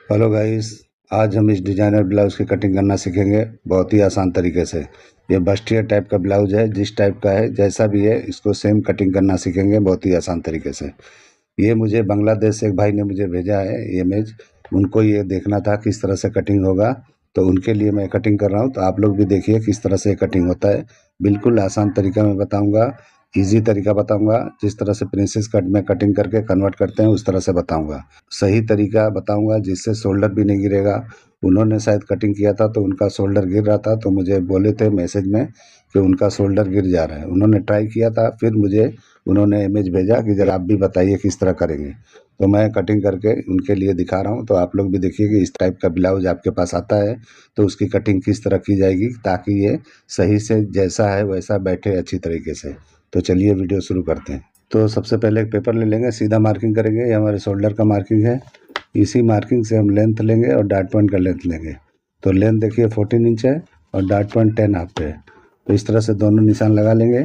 Hello guys. आज हम इस डिजाइनर ब्लाउज़ की कटिंग करना सीखेंगे बहुत ही आसान तरीके से। ये बस्टियर टाइप का ब्लाउज है, जिस टाइप का है जैसा भी है इसको सेम कटिंग करना सीखेंगे बहुत ही आसान तरीके से। ये मुझे बांग्लादेश से एक भाई ने मुझे भेजा है ये इमेज। उनको ये देखना था किस तरह से कटिंग होगा, तो उनके लिए मैं कटिंग कर रहा हूँ। तो आप लोग भी देखिए किस तरह से कटिंग होता है। बिल्कुल आसान तरीका मैं बताऊँगा, ईजी तरीका बताऊँगा। जिस तरह से प्रिंसेस कट में कटिंग करके कन्वर्ट करते हैं उस तरह से बताऊँगा। सही तरीका बताऊँगा जिससे शोल्डर भी नहीं गिरेगा। उन्होंने शायद कटिंग किया था तो उनका शोल्डर गिर रहा था, तो मुझे बोले थे मैसेज में कि उनका शोल्डर गिर जा रहा है। उन्होंने ट्राई किया था, फिर मुझे उन्होंने इमेज भेजा कि ज़रा आप भी बताइए किस तरह करेंगे। तो मैं कटिंग करके उनके लिए दिखा रहा हूँ। तो आप लोग भी देखिए कि इस टाइप का ब्लाउज आपके पास आता है तो उसकी कटिंग किस तरह की जाएगी, ताकि ये सही से जैसा है वैसा बैठे अच्छी तरीके से। तो चलिए वीडियो शुरू करते हैं। तो सबसे पहले एक पेपर ले लेंगे, सीधा मार्किंग करेंगे। ये हमारे शोल्डर का मार्किंग है। इसी मार्किंग से हम लेंथ लेंगे और डॉट पॉइंट का लेंथ लेंगे। तो लेंथ देखिए 14 इंच है और डॉट पॉइंट 10 हाफ पे है। तो इस तरह से दोनों निशान लगा लेंगे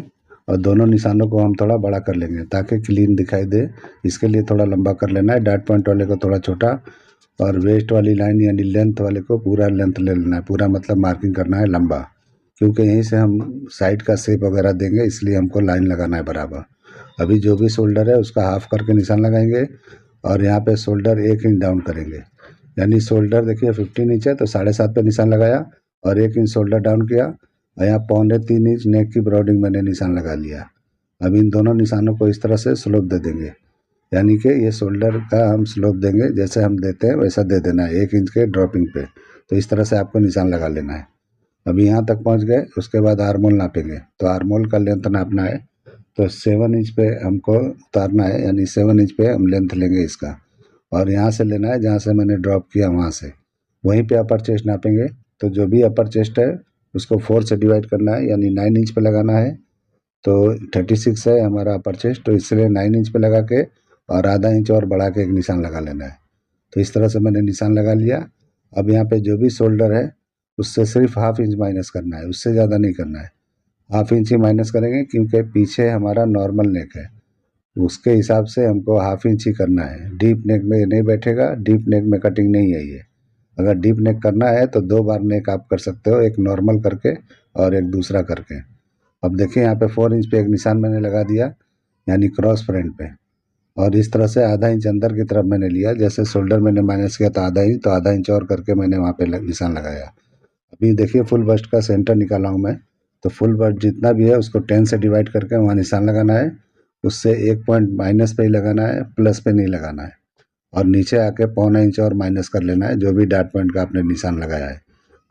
और दोनों निशानों को हम थोड़ा बड़ा कर लेंगे ताकि क्लीन दिखाई दे। इसके लिए थोड़ा लंबा कर लेना है, डॉट पॉइंट वाले को थोड़ा छोटा, और वेस्ट वाली लाइन यानी लेंथ वाले को पूरा लेंथ ले लेना है। पूरा मतलब मार्किंग करना है लंबा, क्योंकि यहीं से हम साइड का शेप वगैरह देंगे, इसलिए हमको लाइन लगाना है बराबर। अभी जो भी शोल्डर है उसका हाफ करके निशान लगाएंगे और यहाँ पे शोल्डर 1 इंच डाउन करेंगे। यानी शोल्डर देखिए 15 इंच है तो 7.5 पे निशान लगाया और 1 इंच शोल्डर डाउन किया और यहाँ 2.25 इंच नेक की ब्रॉडिंग मैंने निशान लगा लिया। अब इन दोनों निशानों को इस तरह से स्लोप दे देंगे, यानी कि ये शोल्डर का हम स्लोप देंगे, जैसे हम देते हैं वैसा दे देना है 1 इंच के ड्रॉपिंग पे। तो इस तरह से आपको निशान लगा लेना है। अभी यहाँ तक पहुँच गए, उसके बाद आर्मोल नापेंगे। तो आर्मोल का लेंथ नापना है, तो 7 इंच पे हमको उतारना है, यानी 7 इंच पे हम लेंथ लेंगे इसका। और यहाँ से लेना है जहाँ से मैंने ड्रॉप किया वहाँ से, वहीं पे अपर चेस्ट नापेंगे। तो जो भी अपर चेस्ट है उसको 4 से डिवाइड करना है, यानी 9 इंच पे लगाना है। तो 36 है हमारा अपर चेस्ट, तो इसलिए 9 इंच पे लगा के और आधा इंच और बढ़ा के एक निशान लगा लेना है। तो इस तरह से मैंने निशान लगा लिया। अब यहाँ पे जो भी शोल्डर है उससे सिर्फ हाफ इंच माइनस करना है, उससे ज़्यादा नहीं करना है। हाफ इंच ही माइनस करेंगे क्योंकि पीछे हमारा नॉर्मल नेक है, उसके हिसाब से हमको हाफ इंच ही करना है। डीप नेक में नहीं बैठेगा, डीप नेक में कटिंग नहीं है ये। अगर डीप नेक करना है तो 2 बार नेक आप कर सकते हो, एक नॉर्मल करके और एक दूसरा करके। अब देखिए यहाँ पे 4 इंच पे एक निशान मैंने लगा दिया, यानी क्रॉस फ्रंट पे। और इस तरह से आधा इंच अंदर की तरफ मैंने लिया, जैसे शोल्डर मैंने माइनस किया था आधा इंच, तो आधा इंच और करके मैंने वहाँ पे निशान लगाया। अभी देखिए फुल बस्ट का सेंटर निकाला हूँ मैं। तो फुल बस्ट जितना भी है उसको 10 से डिवाइड करके वहाँ निशान लगाना है। उससे 1 पॉइंट माइनस पे ही लगाना है, प्लस पे नहीं लगाना है। और नीचे आके 0.25 इंच और माइनस कर लेना है जो भी डॉट पॉइंट का आपने निशान लगाया है।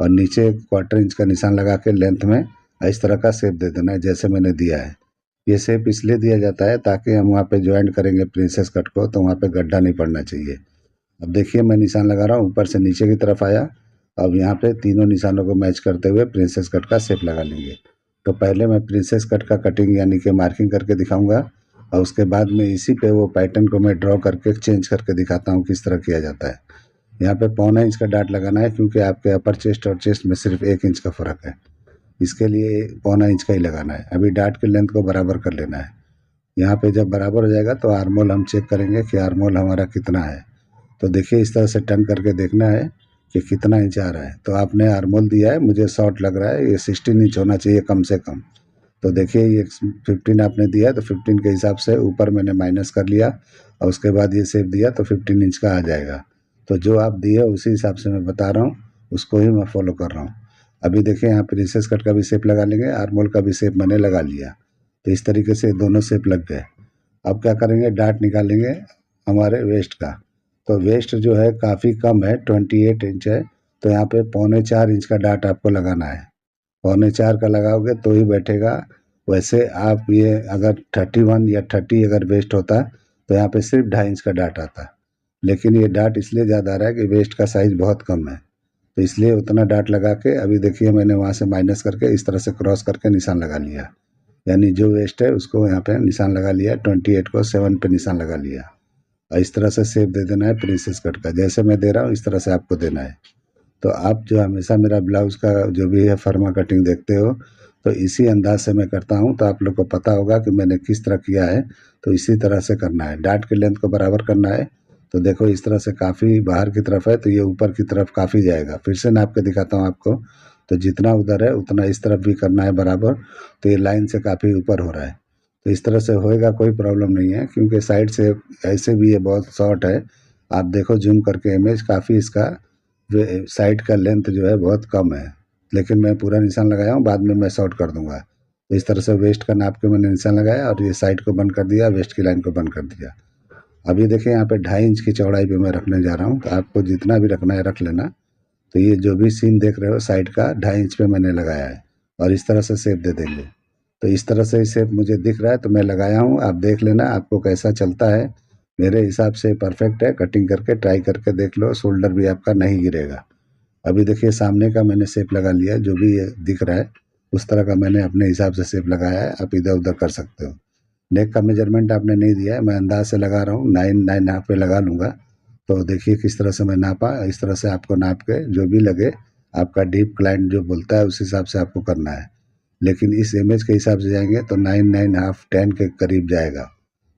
और नीचे 1/4 इंच का निशान लगा के लेंथ में इस तरह का शेप दे देना है जैसे मैंने दिया है। ये शेप इसलिए दिया जाता है ताकि हम वहाँ पे ज्वाइंट करेंगे प्रिंसेस कट को, तो वहाँ पे गड्ढा नहीं पड़ना चाहिए। अब देखिए मैं निशान लगा रहा हूँ, ऊपर से नीचे की तरफ आया। अब यहाँ पे तीनों निशानों को मैच करते हुए प्रिंसेस कट का शेप लगा लेंगे। तो पहले मैं प्रिंसेस कट का कटिंग यानी कि मार्किंग करके दिखाऊंगा, और उसके बाद में इसी पे वो पैटर्न को मैं ड्रॉ करके चेंज करके दिखाता हूँ किस तरह किया जाता है। यहाँ पे 0.25 इंच का डाट लगाना है क्योंकि आपके अपर चेस्ट और चेस्ट में सिर्फ 1 इंच का फ़र्क है, इसके लिए 0.25 इंच का ही लगाना है। अभी डाट के लेंथ को बराबर कर लेना है। यहाँ पे जब बराबर हो जाएगा तो आर्मोल हम चेक करेंगे कि आर्मोल हमारा कितना है। तो देखिए इस तरह से टर्न करके देखना है कि कितना इंच आ रहा है। तो आपने आर्मोल दिया है, मुझे शॉर्ट लग रहा है, ये 16 इंच होना चाहिए कम से कम। तो देखिए ये 15 आपने दिया है तो 15 के हिसाब से ऊपर मैंने माइनस कर लिया और उसके बाद ये शेप दिया तो 15 इंच का आ जाएगा। तो जो आप दिए उसी हिसाब से मैं बता रहा हूँ, उसको ही मैं फॉलो कर रहा हूँ। अभी देखिए यहाँ प्रिंसेस कट का भी शेप लगा लेंगे, आर्मोल का भी शेप मैंने लगा लिया। तो इस तरीके से दोनों शेप लग गए। अब क्या करेंगे, डाट निकालेंगे हमारे वेस्ट का। तो वेस्ट जो है काफ़ी कम है, 28 इंच है। तो यहाँ पे 3.25 इंच का डाट आपको लगाना है। 3.25 का लगाओगे तो ही बैठेगा। वैसे आप ये अगर 31 या 30 अगर वेस्ट होता तो यहाँ पे सिर्फ 2.5 इंच का डाट आता। लेकिन ये डाट इसलिए ज़्यादा आ रहा है कि वेस्ट का साइज़ बहुत कम है, तो इसलिए उतना डाट लगा के अभी देखिए मैंने वहाँ से माइनस करके इस तरह से क्रॉस करके निशान लगा लिया। यानी जो वेस्ट है उसको यहाँ पे निशान लगा लिया, 28 को 7 पे निशान लगा लिया। और इस तरह से शेप दे देना है प्रिंसेस कट का, जैसे मैं दे रहा हूँ इस तरह से आपको देना है। तो आप जो हमेशा मेरा ब्लाउज़ का जो भी है फर्मा कटिंग देखते हो, तो इसी अंदाज से मैं करता हूँ, तो आप लोग को पता होगा कि मैंने किस तरह किया है। तो इसी तरह से करना है, डाट की लेंथ को बराबर करना है। तो देखो इस तरह से काफ़ी बाहर की तरफ है, तो ये ऊपर की तरफ काफ़ी जाएगा। फिर से नाप के दिखाता हूँ आपको। तो जितना उधर है उतना इस तरफ भी करना है बराबर। तो ये लाइन से काफ़ी ऊपर हो रहा है। तो इस तरह से होएगा, कोई प्रॉब्लम नहीं है, क्योंकि साइड से ऐसे भी ये बहुत शॉर्ट है। आप देखो जूम करके इमेज, काफ़ी इसका साइड का लेंथ जो है बहुत कम है। लेकिन मैं पूरा निशान लगाया हूँ, बाद में मैं शॉर्ट कर दूंगा। तो इस तरह से वेस्ट का नाप के मैंने निशान लगाया और ये साइड को बंद कर दिया, वेस्ट की लाइन को बंद कर दिया। अभी देखिए यहाँ पे 2.5 इंच की चौड़ाई पे मैं रखने जा रहा हूँ। तो आपको जितना भी रखना है रख लेना। तो ये जो भी सीन देख रहे हो साइड का 2.5 इंच पे मैंने लगाया है और इस तरह से शेप दे देंगे। तो इस तरह से शेप मुझे दिख रहा है तो मैं लगाया हूँ, आप देख लेना आपको कैसा चलता है। मेरे हिसाब से परफेक्ट है, कटिंग करके ट्राई करके देख लो, शोल्डर भी आपका नहीं गिरेगा। अभी देखिए सामने का मैंने शेप लगा लिया है, जो भी ये दिख रहा है उस तरह का मैंने अपने हिसाब से शेप लगाया है। आप इधर उधर कर सकते हो। नेक का मेजरमेंट आपने नहीं दिया है, मैं अंदाज से लगा रहा हूँ, 9.5 पे लगा लूँगा। तो देखिए किस तरह से मैं नापा, इस तरह से आपको नाप के जो भी लगे, आपका डीप क्लाइंट जो बोलता है उस हिसाब से आपको करना है। लेकिन इस इमेज के हिसाब से जाएंगे तो 9.5 10 के करीब जाएगा।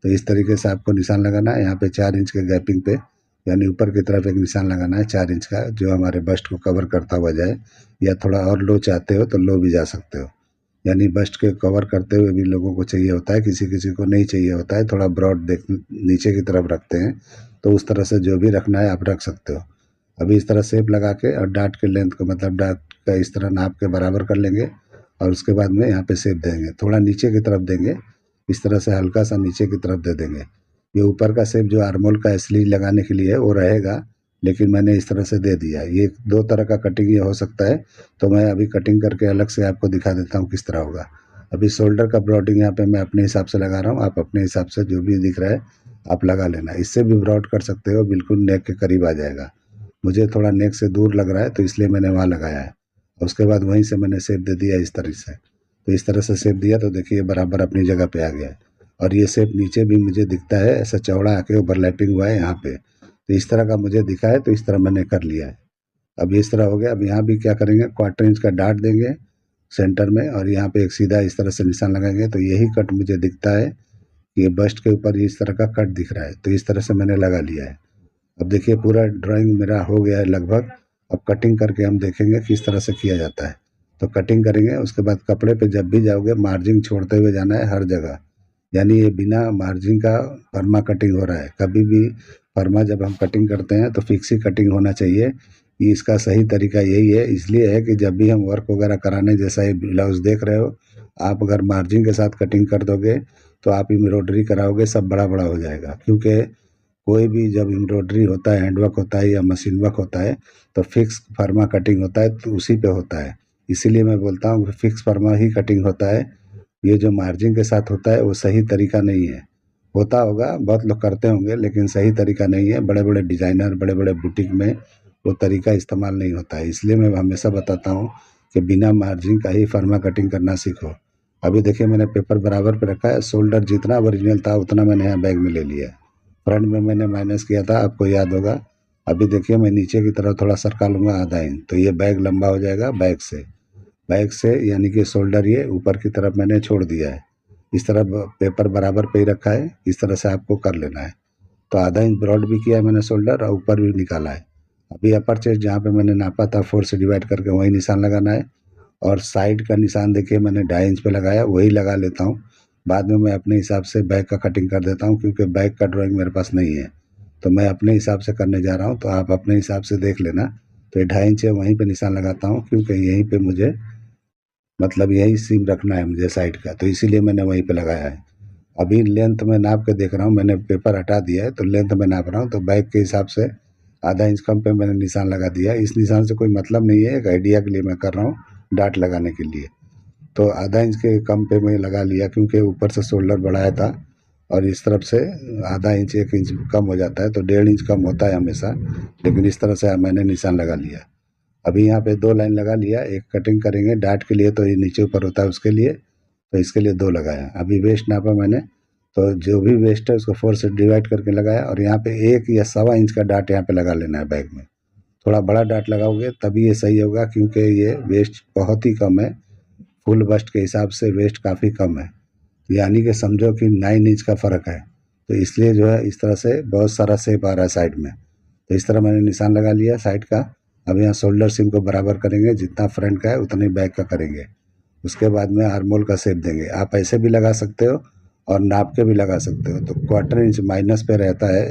तो इस तरीके से आपको निशान लगाना है। यहाँ पे 4 इंच के गैपिंग पे, यानी ऊपर की तरफ एक निशान लगाना है 4 इंच का, जो हमारे बस्ट को कवर करता हुआ जाए। या थोड़ा और लो चाहते हो तो लो भी जा सकते हो, यानी बस्ट के कवर करते हुए भी लोगों को चाहिए होता है, किसी किसी को नहीं चाहिए होता है, थोड़ा ब्रॉड देख नीचे की तरफ रखते हैं। तो उस तरह से जो भी रखना है आप रख सकते हो। अभी इस तरह शेप लगा के और डार्ट के लेंथ को, मतलब डार्ट का इस तरह नाप के बराबर कर लेंगे और उसके बाद में यहाँ पे शेप देंगे, थोड़ा नीचे की तरफ देंगे। इस तरह से हल्का सा नीचे की तरफ दे देंगे। ये ऊपर का शेप जो आर्मोल का स्लीव लगाने के लिए है वो रहेगा, लेकिन मैंने इस तरह से दे दिया। ये दो तरह का कटिंग ये हो सकता है। तो मैं अभी कटिंग करके अलग से आपको दिखा देता हूँ किस तरह होगा। अभी शोल्डर का ब्रॉडिंग यहाँ पे मैं अपने हिसाब से लगा रहा हूँ, आप अपने हिसाब से जो भी दिख रहा है आप लगा लेना। इससे भी ब्रॉड कर सकते हो, बिल्कुल नेक के करीब आ जाएगा। मुझे थोड़ा नेक से दूर लग रहा है तो इसलिए मैंने वहाँ लगाया है। उसके बाद वहीं से मैंने शेप दे दिया इस तरह से। तो इस तरह से शेप दिया तो देखिए बराबर अपनी जगह पे आ गया है। और ये शेप नीचे भी मुझे दिखता है, ऐसा चौड़ा आके ओवरलैपिंग हुआ है यहाँ पे। तो इस तरह का मुझे दिखा है, तो इस तरह मैंने कर लिया है। अब इस तरह हो गया। अब यहाँ भी क्या करेंगे, 1/4 इंच का डार्ट देंगे सेंटर में और यहाँ पे एक सीधा इस तरह से निशान लगाएंगे। तो यही कट मुझे दिखता है कि ये बस्ट के ऊपर इस तरह का कट दिख रहा है, तो इस तरह से मैंने लगा लिया है। अब देखिए पूरा ड्राइंग मेरा हो गया है लगभग। अब कटिंग करके हम देखेंगे किस तरह से किया जाता है। तो कटिंग करेंगे, उसके बाद कपड़े पे जब भी जाओगे मार्जिन छोड़ते हुए जाना है हर जगह। यानी ये बिना मार्जिन का फर्मा कटिंग हो रहा है। कभी भी फर्मा जब हम कटिंग करते हैं तो फिक्स ही कटिंग होना चाहिए। ये इसका सही तरीका यही है, इसलिए है कि जब भी हम वर्क वगैरह कराने, जैसा ये ब्लाउज देख रहे हो, आप अगर मार्जिन के साथ कटिंग कर दोगे तो आप एम्ब्रॉयडरी कराओगे सब बड़ा बड़ा हो जाएगा। क्योंकि कोई भी जब एम्ब्रॉयडरी होता है, हैंडवर्क होता है या मशीन वर्क होता है, तो फिक्स फर्मा कटिंग होता है, तो उसी पे होता है। इसीलिए मैं बोलता हूँ कि फिक्स फर्मा ही कटिंग होता है। ये जो मार्जिन के साथ होता है वो सही तरीका नहीं है। होता होगा, बहुत लोग करते होंगे, लेकिन सही तरीका नहीं है। बड़े बड़े डिज़ाइनर, बड़े बड़े बुटीक में वो तरीका इस्तेमाल नहीं होता है। इसलिए मैं हमेशा बताता हूँ कि बिना मार्जिन का ही फर्मा कटिंग करना सीखो। अभी देखिए मैंने पेपर बराबर पे रखा है, शोल्डर जितना ओरिजिनल था उतना मैंने यहाँ बैग में ले लिया है। फ्रंट में मैंने माइनस किया था, आपको याद होगा। अभी देखिए मैं नीचे की तरफ थोड़ा सरका लूँगा आधा इंच, तो ये बैग लंबा हो जाएगा बैक से, यानी कि शोल्डर ये ऊपर की तरफ मैंने छोड़ दिया है। इस तरह पेपर बराबर पे ही रखा है, इस तरह से आपको कर लेना है। तो आधा इंच ब्रॉड भी किया है मैंने शोल्डर और ऊपर भी निकाला है। अभी अपर चेस्ट जहाँ पे मैंने नापा था 4 से डिवाइड करके वही निशान लगाना है। और साइड का निशान देखिए मैंने 2.5 इंच पे लगाया, वही लगा लेता हूँ। बाद में मैं अपने हिसाब से बैक का कटिंग कर देता हूँ, क्योंकि बैक का ड्राइंग मेरे पास नहीं है। तो मैं अपने हिसाब से करने जा रहा हूँ, तो आप अपने हिसाब से देख लेना। तो ये 2.5 इंच है, वहीं पे निशान लगाता हूँ, क्योंकि यहीं पे मुझे, मतलब यही सीम रखना है मुझे साइड का, तो इसीलिए मैंने वहीं पे लगाया है। अभी लेंथ में नाप के देख रहा हूँ, मैंने पेपर हटा दिया है तो लेंथ में नाप रहा हूँ। तो बैक के हिसाब से आधा इंच कम पे मैंने निशान लगा दिया है। इस निशान से कोई मतलब नहीं है, एक आइडिया के लिए मैं कर रहा हूँ, डार्ट लगाने के लिए। तो आधा इंच के कम पे मैं लगा लिया, क्योंकि ऊपर से शोल्डर बढ़ाया था और इस तरफ से आधा इंच 1 इंच कम हो जाता है, तो 1.5 इंच कम होता है हमेशा। लेकिन इस तरह से मैंने निशान लगा लिया। अभी यहाँ पे 2 लाइन लगा लिया, एक कटिंग करेंगे डार्ट के लिए, तो ये नीचे ऊपर होता है उसके लिए, तो इसके लिए 2 लगाया। अभी वेस्ट नापा मैंने, तो जो भी वेस्ट है उसको 4 से डिवाइड करके लगाया और यहाँ पे 1 या 1.25 इंच का डार्ट यहाँ पे लगा लेना है बैग में। थोड़ा बड़ा डार्ट लगाओगे तभी ये सही होगा, क्योंकि ये वेस्ट बहुत ही कम है। फुल बस्ट के हिसाब से वेस्ट काफ़ी कम है, यानी कि समझो कि 9 इंच का फ़र्क है। तो इसलिए जो है इस तरह से बहुत सारा शेप आ रहा है साइड में। तो इस तरह मैंने निशान लगा लिया साइड का। अब यहाँ शोल्डर सीम को बराबर करेंगे, जितना फ्रंट का है उतने बैक का करेंगे। उसके बाद में आर्मोल का शेप देंगे। आप ऐसे भी लगा सकते हो और नाप के भी लगा सकते हो। तो 1/4 इंच माइनस पे रहता है।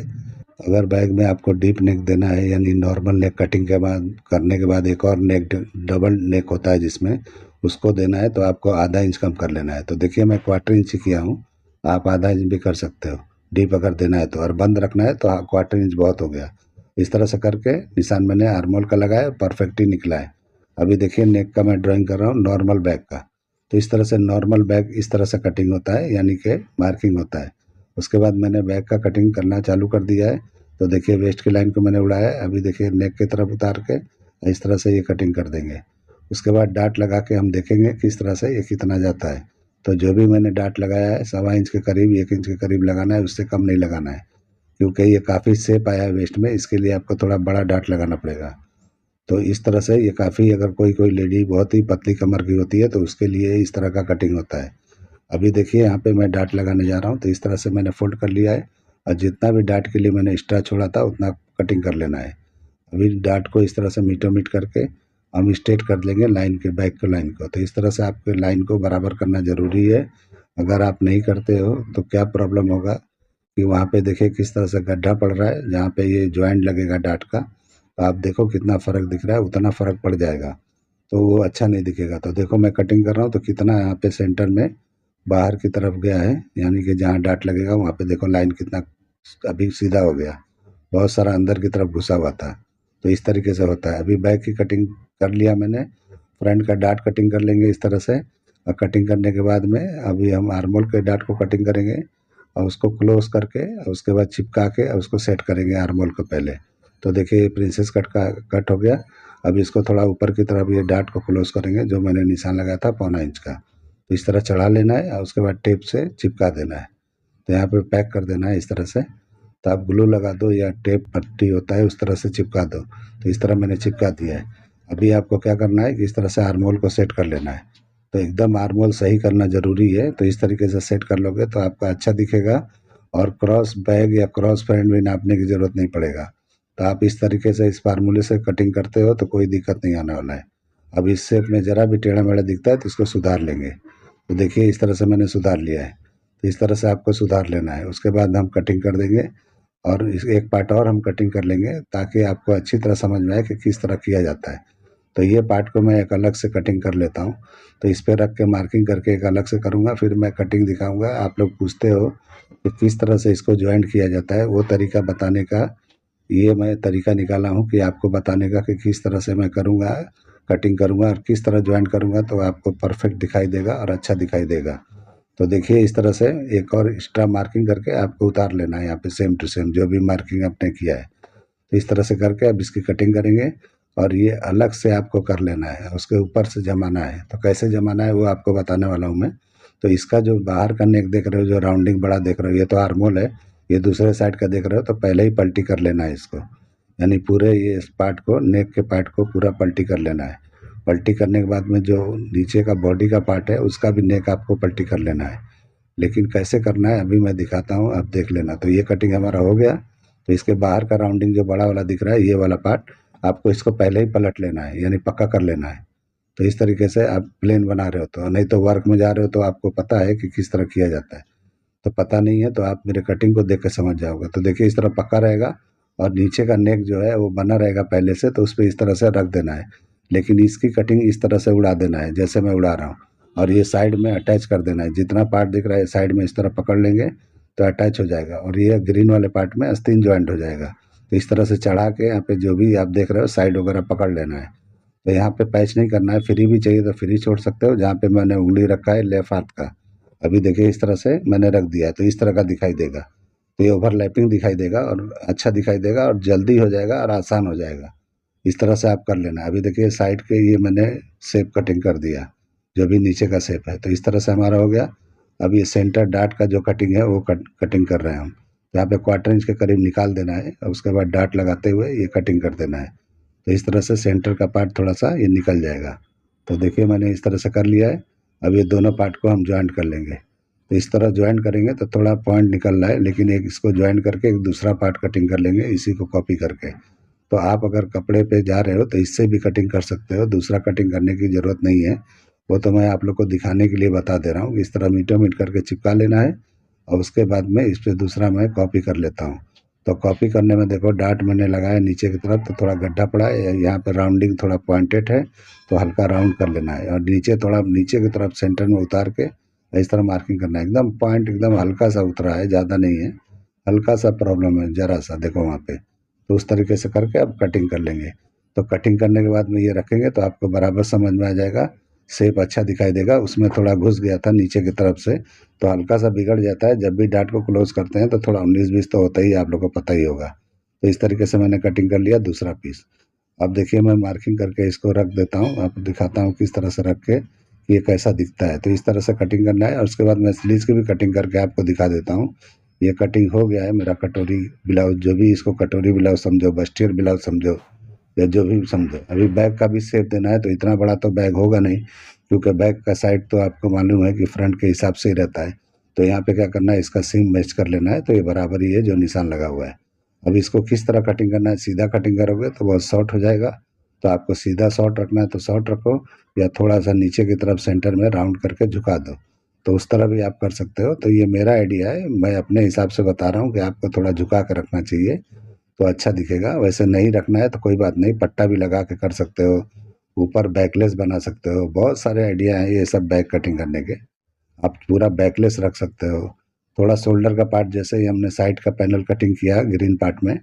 अगर बैग में आपको डीप नेक देना है, यानी नॉर्मल नेक कटिंग के बाद करने के बाद एक और नेक डबल नेक होता है जिसमें उसको देना है, तो आपको आधा इंच कम कर लेना है। तो देखिए मैं 1/4 इंच ही किया हूँ, आप आधा इंच भी कर सकते हो डीप अगर देना है तो, और बंद रखना है तो 1/4 इंच बहुत हो गया। इस तरह से करके निशान मैंने आर्मोल का लगाया, परफेक्ट ही निकला है। अभी देखिए नेक का मैं ड्राइंग कर रहा हूँ नॉर्मल बैग का। तो इस तरह से नॉर्मल बैग इस तरह से कटिंग होता है, यानी कि मार्किंग होता है। उसके बाद मैंने बैग का कटिंग करना चालू कर दिया है। तो देखिए वेस्ट की लाइन को मैंने उड़ाया है। अभी देखिए नेक की तरफ उतार के इस तरह से ये कटिंग कर देंगे। उसके बाद डाट लगा के हम देखेंगे किस तरह से ये कितना जाता है। तो जो भी मैंने डाट लगाया है 1.25 इंच के करीब, 1 इंच के करीब लगाना है, उससे कम नहीं लगाना है, क्योंकि ये काफ़ी शेप आया है वेस्ट में, इसके लिए आपको थोड़ा बड़ा डाट लगाना पड़ेगा। तो इस तरह से ये काफ़ी, अगर कोई कोई लेडी बहुत ही पतली कमर की होती है तो उसके लिए इस तरह का कटिंग होता है। अभी देखिए यहाँ पे मैं डाट लगाने जा रहा हूँ। तो इस तरह से मैंने फोल्ड कर लिया है, और जितना भी डाट के लिए मैंने एक्स्ट्रा छोड़ा था उतना कटिंग कर लेना है। अभी डाट को इस तरह से मीटो मीट करके हम स्ट्रेट कर लेंगे लाइन के, बैक के लाइन को। तो इस तरह से आपके लाइन को बराबर करना ज़रूरी है। अगर आप नहीं करते हो तो क्या प्रॉब्लम होगा कि वहाँ पे देखिए किस तरह से गड्ढा पड़ रहा है, जहाँ पे ये जॉइंट लगेगा डाट का। तो आप देखो कितना फ़र्क दिख रहा है, उतना फ़र्क पड़ जाएगा, तो वो अच्छा नहीं दिखेगा। तो देखो मैं कटिंग कर रहा हूँ तो कितना यहाँ पे सेंटर में बाहर की तरफ गया है, यानी कि जहाँ डाट लगेगा वहाँ पे देखो लाइन कितना अभी सीधा हो गया, बहुत सारा अंदर की तरफ घुसा हुआ था। तो इस तरीके से होता है। अभी बैक की कटिंग कर लिया मैंने, फ्रंट का डाट कटिंग कर लेंगे इस तरह से। और कटिंग करने के बाद में अभी हम आर्मोल के डाट को कटिंग करेंगे, और उसको क्लोज करके और उसके बाद चिपका के और उसको सेट करेंगे आर्मोल को पहले। तो देखिए प्रिंसेस कट का कट हो गया। अब इसको थोड़ा ऊपर की तरफ ये डाट को क्लोज करेंगे, जो मैंने निशान लगाया था 1.25 इंच का। तो इस तरह चढ़ा लेना है और उसके बाद टेप से चिपका देना है। तो यहाँ पे पैक कर देना है इस तरह से। तो आप ग्लू लगा दो या टेप पट्टी होता है उस तरह से चिपका दो। तो इस तरह मैंने चिपका दिया है। अभी आपको क्या करना है कि इस तरह से आर्मोल को सेट कर लेना है। तो एकदम आर्मोल सही करना ज़रूरी है। तो इस तरीके से सेट कर लोगे तो आपका अच्छा दिखेगा, और क्रॉस बैग या क्रॉस पैंट भी नापने की ज़रूरत नहीं पड़ेगा। तो आप इस तरीके से इस फार्मूले से कटिंग करते हो तो कोई दिक्कत नहीं आने वाला है। अब इस शेप में ज़रा भी टेढ़ा मेढ़ा दिखता है तो इसको सुधार लेंगे। तो देखिए इस तरह से मैंने सुधार लिया है। तो इस तरह से आपको सुधार लेना है। उसके बाद हम कटिंग कर देंगे, और इस एक पार्ट और हम कटिंग कर लेंगे ताकि आपको अच्छी तरह समझ में आए कि किस तरह किया जाता है। तो ये पार्ट को मैं एक अलग से कटिंग कर लेता हूँ। तो इस पे रख के मार्किंग करके एक अलग से करूँगा, फिर मैं कटिंग दिखाऊँगा। आप लोग पूछते हो कि किस तरह से इसको जॉइंट किया जाता है, वो तरीका बताने का ये मैं तरीका निकाला हूँ कि आपको बताने का कि किस तरह से मैं करूँगा, कटिंग करूँगा और किस तरह जॉइंट करूँगा, तो आपको परफेक्ट दिखाई देगा और अच्छा दिखाई देगा। तो देखिए इस तरह से एक और एक्स्ट्रा मार्किंग करके आपको उतार लेना है यहाँ पे, सेम टू सेम जो भी मार्किंग आपने किया है। तो इस तरह से करके अब इसकी कटिंग करेंगे, और ये अलग से आपको कर लेना है, उसके ऊपर से जमाना है। तो कैसे जमाना है वो आपको बताने वाला हूँ मैं। तो इसका जो बाहर का नेक देख रहे हो, जो राउंडिंग बड़ा देख रहे हो, ये तो आर्मोल है। ये दूसरे साइड का देख रहे हो तो पहले ही पलटी कर लेना है इसको, यानी पूरे ये इस पार्ट को, नेक के पार्ट को पूरा पलटी कर लेना है। पलटी करने के बाद में जो नीचे का बॉडी का पार्ट है उसका भी नेक आपको पलटी कर लेना है। लेकिन कैसे करना है अभी मैं दिखाता हूँ, आप देख लेना। तो ये कटिंग हमारा हो गया। तो इसके बाहर का राउंडिंग जो बड़ा वाला दिख रहा है, ये वाला पार्ट आपको इसको पहले ही पलट लेना है, यानी पक्का कर लेना है। तो इस तरीके से आप प्लेन बना रहे हो, तो नहीं तो वर्क में जा रहे हो तो आपको पता है कि किस तरह किया जाता है। तो पता नहीं है तो आप मेरे कटिंग को देख के समझ जाओगे। तो देखिए इस तरह पक्का रहेगा, और नीचे का नेक जो है वो बना रहेगा पहले से, तो उस पर इस तरह से रख देना है। लेकिन इसकी कटिंग इस तरह से उड़ा देना है जैसे मैं उड़ा रहा हूँ, और ये साइड में अटैच कर देना है। जितना पार्ट दिख रहा है साइड में इस तरह पकड़ लेंगे तो अटैच हो जाएगा, और ये ग्रीन वाले पार्ट में आस्तीन जॉइंट हो जाएगा। तो इस तरह से चढ़ा के यहाँ पे जो भी आप देख रहे हो साइड वगैरह पकड़ लेना है। तो यहाँ पे पैच नहीं करना है। फ्री भी चाहिए तो फ्री छोड़ सकते हो, जहाँ पे मैंने उंगली रखा है लेफ्ट हाथ का। अभी देखिए इस तरह से मैंने रख दिया, तो इस तरह का दिखाई देगा। तो ये ओवरलैपिंग दिखाई देगा और अच्छा दिखाई देगा, और जल्दी हो जाएगा और आसान हो जाएगा। इस तरह से आप कर लेना। अभी देखिए साइड के ये मैंने शेप कटिंग कर दिया, जो भी नीचे का शेप है। तो इस तरह से हमारा हो गया। अब ये सेंटर डाट का जो कटिंग है वो कटिंग कर रहे हैं हम। यहाँ पे 1/4 इंच के करीब निकाल देना है, और उसके बाद डाट लगाते हुए ये कटिंग कर देना है। तो इस तरह से सेंटर का पार्ट थोड़ा सा ये निकल जाएगा। तो देखिए मैंने इस तरह से कर लिया है। अब ये दोनों पार्ट को हम जॉइंट कर लेंगे। तो इस तरह ज्वाइन करेंगे तो थोड़ा पॉइंट निकल रहा है, लेकिन एक इसको ज्वाइन करके एक दूसरा पार्ट कटिंग कर लेंगे इसी को कॉपी करके। तो आप अगर कपड़े पे जा रहे हो तो इससे भी कटिंग कर सकते हो, दूसरा कटिंग करने की ज़रूरत नहीं है। वो तो मैं आप लोग को दिखाने के लिए बता दे रहा हूँ। इस तरह मीटो मीट करके चिपका लेना है और उसके बाद में इस पे दूसरा मैं कॉपी कर लेता हूँ। तो कॉपी करने में देखो डार्ट मैंने लगाया नीचे की तरफ तो थोड़ा गड्ढा पड़ा है, यहाँ पे राउंडिंग थोड़ा पॉइंटेड है तो हल्का राउंड कर लेना है, और नीचे थोड़ा नीचे की तरफ सेंटर में उतार के इस तरह मार्किंग करना है। एकदम पॉइंट एकदम हल्का सा उतरा है, ज़्यादा नहीं है, हल्का सा प्रॉब्लम है ज़रा सा, देखो वहाँ पे। तो उस तरीके से करके अब कटिंग कर लेंगे। तो कटिंग करने के बाद में ये रखेंगे तो आपको बराबर समझ में आ जाएगा, शेप अच्छा दिखाई देगा। उसमें थोड़ा घुस गया था नीचे की तरफ से तो हल्का सा बिगड़ जाता है, जब भी डार्ट को क्लोज करते हैं तो थोड़ा 19-20 तो होता ही है, आप लोग को पता ही होगा। तो इस तरीके से मैंने कटिंग कर लिया दूसरा पीस। अब देखिए मैं मार्किंग करके इसको रख देता हूँ, आपको दिखाता हूँ किस तरह से रख के ये कैसा दिखता है। तो इस तरह से कटिंग करना है और उसके बाद मैं स्लीव्स की भी कटिंग करके आपको दिखा देता हूँ। ये कटिंग हो गया है मेरा कटोरी ब्लाउज, जो भी इसको कटोरी ब्लाउज समझो, बस्टियर ब्लाउज समझो या जो भी समझो। अभी बैग का भी शेप देना है तो इतना बड़ा तो बैग होगा नहीं, क्योंकि बैग का साइड तो आपको मालूम है कि फ्रंट के हिसाब से ही रहता है। तो यहाँ पे क्या करना है, इसका सीम मैच कर लेना है, तो ये बराबर ही है जो निशान लगा हुआ है। अब इसको किस तरह कटिंग करना है, सीधा कटिंग करोगे तो बहुत शॉर्ट हो जाएगा। तो आपको सीधा शॉर्ट रखना है तो शॉर्ट रखो, या थोड़ा सा नीचे की तरफ सेंटर में राउंड करके झुका दो, तो उस तरह भी आप कर सकते हो। तो ये मेरा आइडिया है, मैं अपने हिसाब से बता रहा हूँ कि आपको थोड़ा झुका कर रखना चाहिए तो अच्छा दिखेगा। वैसे नहीं रखना है तो कोई बात नहीं, पट्टा भी लगा के कर सकते हो, ऊपर बैकलेस बना सकते हो, बहुत सारे आइडिया हैं ये सब बैक कटिंग करने के। आप पूरा बैकलेस रख सकते हो। थोड़ा शोल्डर का पार्ट जैसे ही हमने साइड का पैनल कटिंग किया ग्रीन पार्ट में,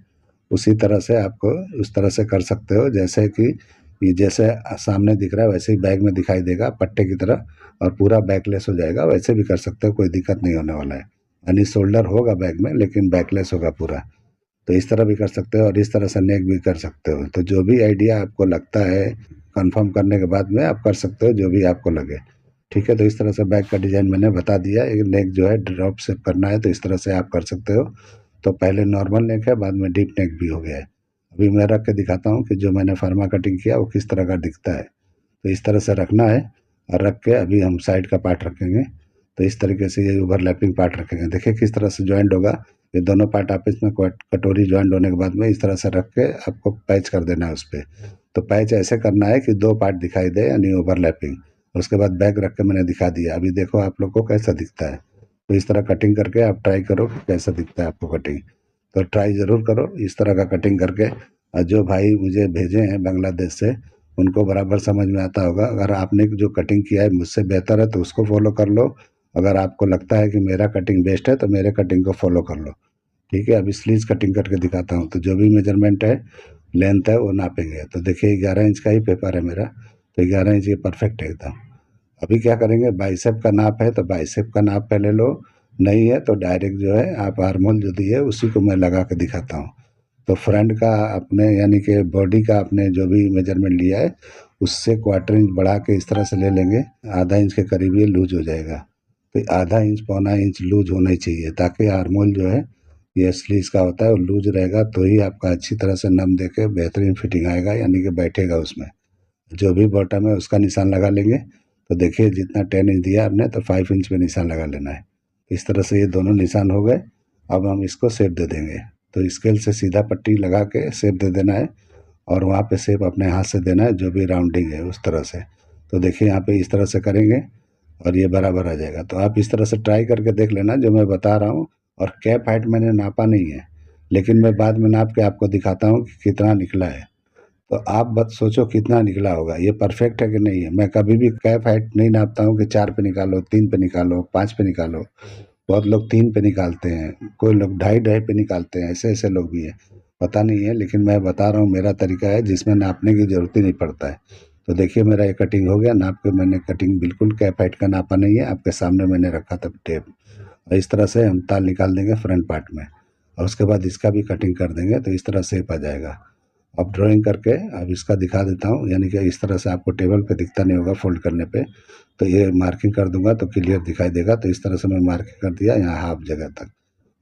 उसी तरह से आपको उस तरह से कर सकते हो, जैसे कि ये जैसे सामने दिख रहा है वैसे ही बैग में दिखाई देगा पट्टे की तरह, और पूरा बैकलेस हो जाएगा। वैसे भी कर सकते हो, कोई दिक्कत नहीं होने वाला है। यानी शोल्डर होगा बैग में लेकिन बैकलेस होगा पूरा। तो इस तरह भी कर सकते हो और इस तरह से नेक भी कर सकते हो। तो जो भी आइडिया आपको लगता है कंफर्म करने के बाद में आप कर सकते हो, जो भी आपको लगे। ठीक है, तो इस तरह से बैग का डिज़ाइन मैंने बता दिया। एक नेक जो है ड्रॉप शेप करना है तो इस तरह से आप कर सकते हो। तो पहले नॉर्मल नेक है, बाद में डीप नेक भी हो गया है। अभी मैं रख के दिखाता हूँ कि जो मैंने फार्मा कटिंग किया वो किस तरह का दिखता है। तो इस तरह से रखना है और रख के अभी हम साइड का पार्ट रखेंगे। तो इस तरीके से ये ओवरलैपिंग पार्ट रखेंगे, देखिए किस तरह से ज्वाइंट होगा। ये दोनों पार्ट आपस में कटोरी ज्वाइंट होने के बाद में इस तरह से रख के आपको पैच कर देना है उस पर। तो पैच ऐसे करना है कि दो पार्ट दिखाई दे, यानी ओवरलैपिंग। उसके बाद बैग रख के मैंने दिखा दिया, अभी देखो आप लोग को कैसा दिखता है। तो इस तरह कटिंग करके आप ट्राई करो कि कैसा दिखता है आपको कटिंग। तो ट्राई ज़रूर करो इस तरह का कटिंग करके। और जो भाई मुझे भेजे हैं बांग्लादेश से, उनको बराबर समझ में आता होगा। अगर आपने जो कटिंग किया है मुझसे बेहतर है तो उसको फॉलो कर लो, अगर आपको लगता है कि मेरा कटिंग बेस्ट है तो मेरे कटिंग को फॉलो कर लो। ठीक है, अभी स्लीव्स कटिंग करके दिखाता हूँ। तो जो भी मेजरमेंट है, लेंथ है, वो नापेंगे। तो देखिए 11 इंच का ही पेपर है मेरा, तो 11 इंच ये परफेक्ट है एकदम। अभी क्या करेंगे, बाइसेप का नाप है तो बाइसेप का नाप पहले लो, नहीं है तो डायरेक्ट जो है आप आर्मोल जो दी है उसी को मैं लगा के दिखाता हूँ। तो फ्रंट का अपने यानी कि बॉडी का आपने जो भी मेजरमेंट लिया है उससे क्वार्टर इंच बढ़ा के इस तरह से ले लेंगे, आधा इंच के करीब ये लूज हो जाएगा। तो आधा इंच पौना इंच लूज होना ही चाहिए, ताकि आर्मोल जो है ये स्लीव्स का होता है, वो लूज रहेगा तो ही आपका अच्छी तरह से नम दे के बेहतरीन फिटिंग आएगा, यानी कि बैठेगा उसमें। जो भी बॉटम है उसका निशान लगा लेंगे। तो देखिए जितना 10 इंच दिया आपने तो 5 इंच पे निशान लगा लेना है। इस तरह से ये दोनों निशान हो गए। अब हम इसको शेप दे देंगे। तो स्केल से सीधा पट्टी लगा के शेप दे देना है, और वहाँ पे शेप अपने हाथ से देना है, जो भी राउंडिंग है उस तरह से। तो देखिए यहाँ पे इस तरह से करेंगे और ये बराबर आ जाएगा। तो आप इस तरह से ट्राई करके देख लेना जो मैं बता रहा हूँ। और कैप हाइट मैंने नापा नहीं है, लेकिन मैं बाद में नाप के आपको दिखाता हूँ कि कितना निकला है। तो आप बस सोचो कितना निकला होगा, ये परफेक्ट है कि नहीं है। मैं कभी भी कैप हाइट नहीं नापता हूँ कि 4 पे निकालो, 3 पे निकालो, 5 पे निकालो। बहुत लोग 3 पे निकालते हैं, कोई लोग ढाई ढाई पे निकालते हैं, ऐसे ऐसे लोग भी हैं। पता नहीं है, लेकिन मैं बता रहा हूँ मेरा तरीका है जिसमें नापने की ज़रूरत ही नहीं पड़ता है। तो देखिए मेरा ये कटिंग हो गया, नाप के मैंने कटिंग बिल्कुल कैप हाइट का नापा नहीं है, आपके सामने मैंने रखा था टेप। और इस तरह से हम ताल निकाल देंगे फ्रंट पार्ट में, और उसके बाद इसका भी कटिंग कर देंगे तो इस तरह शेप आ जाएगा। अब ड्राइंग करके अब इसका दिखा देता हूँ, यानी कि इस तरह से आपको टेबल पे दिखता नहीं होगा फोल्ड करने पे। तो ये मार्किंग कर दूंगा तो क्लियर दिखाई देगा। तो इस तरह से मैं मार्किंग कर दिया यहाँ हाफ जगह तक।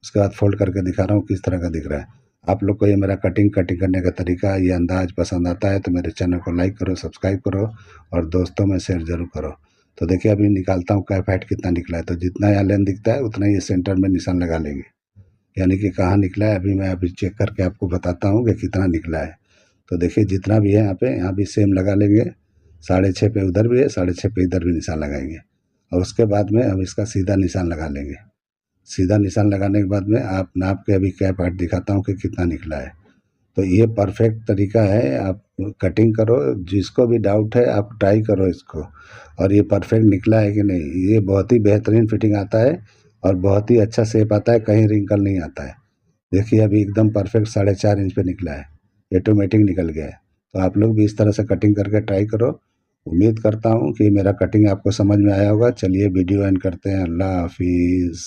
उसके बाद फोल्ड करके दिखा रहा हूँ किस तरह का दिख रहा है। आप लोग को ये मेरा कटिंग करने का तरीका, ये अंदाज पसंद आता है तो मेरे चैनल को लाइक करो, सब्सक्राइब करो और दोस्तों में शेयर ज़रूर करो। तो देखिए अभी निकालता हूँ कैप हाइट कितना निकला है। तो जितना यहाँ लेंथ दिखता है उतना ये सेंटर में निशान लगा लेंगे, यानी कि कहाँ निकला है अभी चेक करके आपको बताता हूँ कि कितना निकला है। तो देखिए जितना भी है यहाँ भी सेम लगा लेंगे, 6.5 पे उधर भी है, 6.5 पे इधर भी निशान लगाएंगे। और उसके बाद में हम इसका सीधा निशान लगा लेंगे। सीधा निशान लगाने के बाद में आप नाप के अभी कैप हाइट दिखाता हूँ कि कितना निकला है। तो ये परफेक्ट तरीका है, आप कटिंग करो, जिसको भी डाउट है आप ट्राई करो इसको। और ये परफेक्ट निकला है कि नहीं, ये बहुत ही बेहतरीन फिटिंग आता है और बहुत ही अच्छा शेप आता है, कहीं रिंकल नहीं आता है। देखिए अभी एकदम परफेक्ट 4.5 इंच पे निकला है, ऑटोमेटिक निकल गया है। तो आप लोग भी इस तरह से कटिंग करके ट्राई करो। उम्मीद करता हूँ कि मेरा कटिंग आपको समझ में आया होगा। चलिए वीडियो एंड करते हैं। अल्लाह हाफिज़।